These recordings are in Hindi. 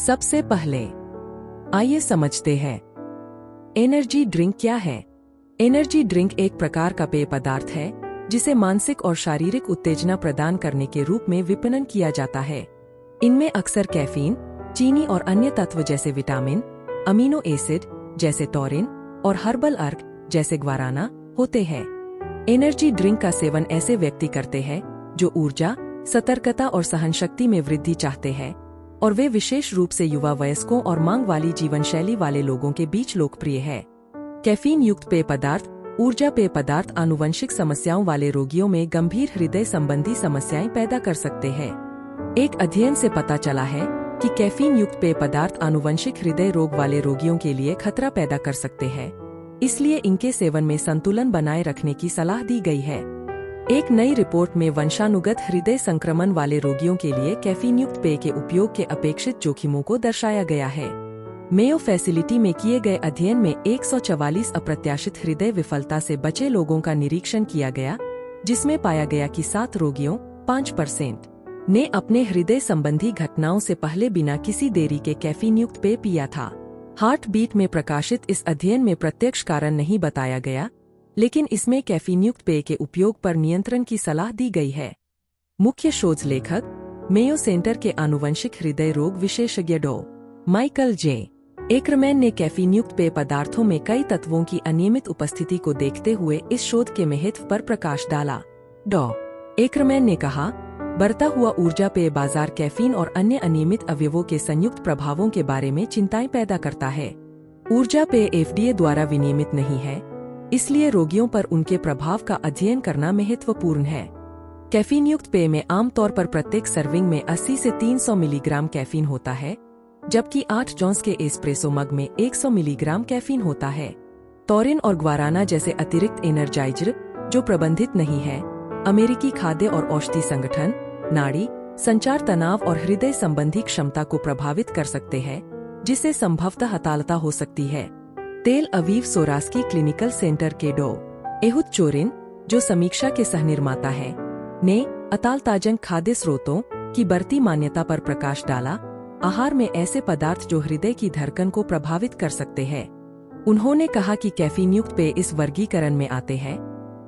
सबसे पहले आइए समझते हैं एनर्जी ड्रिंक क्या है। एनर्जी ड्रिंक एक प्रकार का पेय पदार्थ है जिसे मानसिक और शारीरिक उत्तेजना प्रदान करने के रूप में विपणन किया जाता है। इनमें अक्सर कैफीन, चीनी और अन्य तत्व जैसे विटामिन, अमीनो एसिड जैसे टॉरिन और हर्बल अर्क जैसे ग्वाराना होते हैं। एनर्जी ड्रिंक का सेवन ऐसे व्यक्ति करते हैं जो ऊर्जा, सतर्कता और सहनशक्ति में वृद्धि चाहते हैं, और वे विशेष रूप से युवा वयस्कों और मांग वाली जीवनशैली वाले लोगों के बीच लोकप्रिय है। कैफीन युक्त पेय पदार्थ, ऊर्जा पेय पदार्थ आनुवंशिक समस्याओं वाले रोगियों में गंभीर हृदय संबंधी समस्याएं पैदा कर सकते हैं। एक अध्ययन से पता चला है कि कैफीन युक्त पेय पदार्थ आनुवंशिक हृदय रोग वाले रोगियों के लिए खतरा पैदा कर सकते हैं, इसलिए इनके सेवन में संतुलन बनाए रखने की सलाह दी गई है। एक नई रिपोर्ट में वंशानुगत हृदय संक्रमण वाले रोगियों के लिए कैफीन युक्त पेय के उपयोग के अपेक्षित जोखिमों को दर्शाया गया है। मेयो फैसिलिटी में किए गए अध्ययन में 144 अप्रत्याशित हृदय विफलता से बचे लोगों का निरीक्षण किया गया, जिसमें पाया गया कि 7 रोगियों 5% ने अपने हृदय संबंधी घटनाओं से पहले बिना किसी देरी के कैफीन युक्त पेय पिया था। हार्ट बीट में प्रकाशित इस अध्ययन में प्रत्यक्ष कारण नहीं बताया गया, लेकिन इसमें कैफीन युक्त पेय के उपयोग पर नियंत्रण की सलाह दी गई है। मुख्य शोध लेखक मेयो सेंटर के आनुवंशिक हृदय रोग विशेषज्ञ डॉ. Michael J. एकरमैन ने कैफीन युक्त पेय पदार्थों में कई तत्वों की अनियमित उपस्थिति को देखते हुए इस शोध के महत्व पर प्रकाश डाला। डॉ. एकरमैन ने कहा, बढ़ता हुआ ऊर्जा पेय बाजार कैफीन और अन्य अनियमित अवयवों के संयुक्त प्रभावों के बारे में चिंताएं पैदा करता है। ऊर्जा पेय एफडीए द्वारा विनियमित नहीं है, इसलिए रोगियों पर उनके प्रभाव का अध्ययन करना महत्वपूर्ण है। कैफीन युक्त पेय में आमतौर पर प्रत्येक सर्विंग में 80 से 300 मिलीग्राम कैफीन होता है, जबकि 8 जॉन्स के एस्प्रेसो मग में 100 मिलीग्राम कैफीन होता है। टॉरिन और ग्वाराना जैसे अतिरिक्त एनर्जाइजर जो प्रबंधित नहीं है, अमेरिकी खाद्य और औषधि संगठन नाड़ी, संचार, तनाव और हृदय संबंधी क्षमता को प्रभावित कर सकते हैं, जिससे संभवतः हतालता हो सकती है। तेल अवीव सोरास्की क्लिनिकल सेंटर के डॉ. एहुद चोरिन, जो समीक्षा के सहनिर्माता है, ने अतालताजन खाद्य स्रोतों की बढ़ती मान्यता पर प्रकाश डाला। आहार में ऐसे पदार्थ जो हृदय की धड़कन को प्रभावित कर सकते हैं। उन्होंने कहा कि कैफीन युक्त पेय इस वर्गीकरण में आते हैं,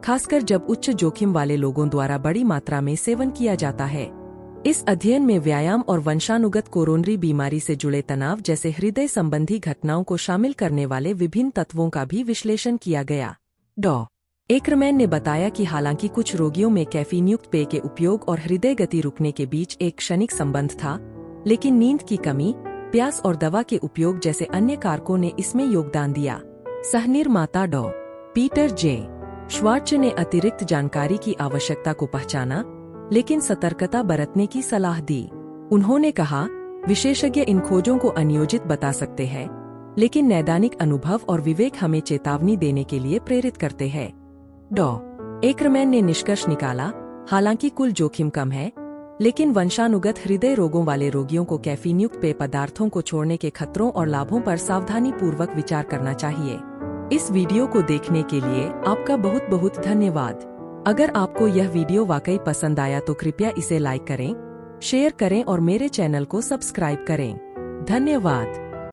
खासकर जब उच्च जोखिम वाले लोगों द्वारा बड़ी मात्रा में सेवन किया जाता है। इस अध्ययन में व्यायाम और वंशानुगत कोरोनरी बीमारी से जुड़े तनाव जैसे हृदय संबंधी घटनाओं को शामिल करने वाले विभिन्न तत्वों का भी विश्लेषण किया गया। डॉ. एकरमैन ने बताया कि हालांकि कुछ रोगियों में कैफीन युक्त पेय के उपयोग और हृदय गति रुकने के बीच एक क्षणिक संबंध था, लेकिन नींद की कमी, प्यास और दवा के उपयोग जैसे अन्य कारकों ने इसमें योगदान दिया। सहनिर्माता डॉ. पीटर जे. श्वार्च ने अतिरिक्त जानकारी की आवश्यकता को पहचाना, लेकिन सतर्कता बरतने की सलाह दी। उन्होंने कहा, विशेषज्ञ इन खोजों को अनियोजित बता सकते हैं, लेकिन नैदानिक अनुभव और विवेक हमें चेतावनी देने के लिए प्रेरित करते हैं। डॉ. एकरमैन ने निष्कर्ष निकाला, हालांकि कुल जोखिम कम है, लेकिन वंशानुगत हृदय रोगों वाले रोगियों को कैफीन युक्त पेय पदार्थों को छोड़ने के खतरों और लाभों पर सावधानी पूर्वक विचार करना चाहिए। इस वीडियो को देखने के लिए आपका बहुत बहुत धन्यवाद। अगर आपको यह वीडियो वाकई पसंद आया तो कृपया इसे लाइक करें, शेयर करें और मेरे चैनल को सब्सक्राइब करें। धन्यवाद।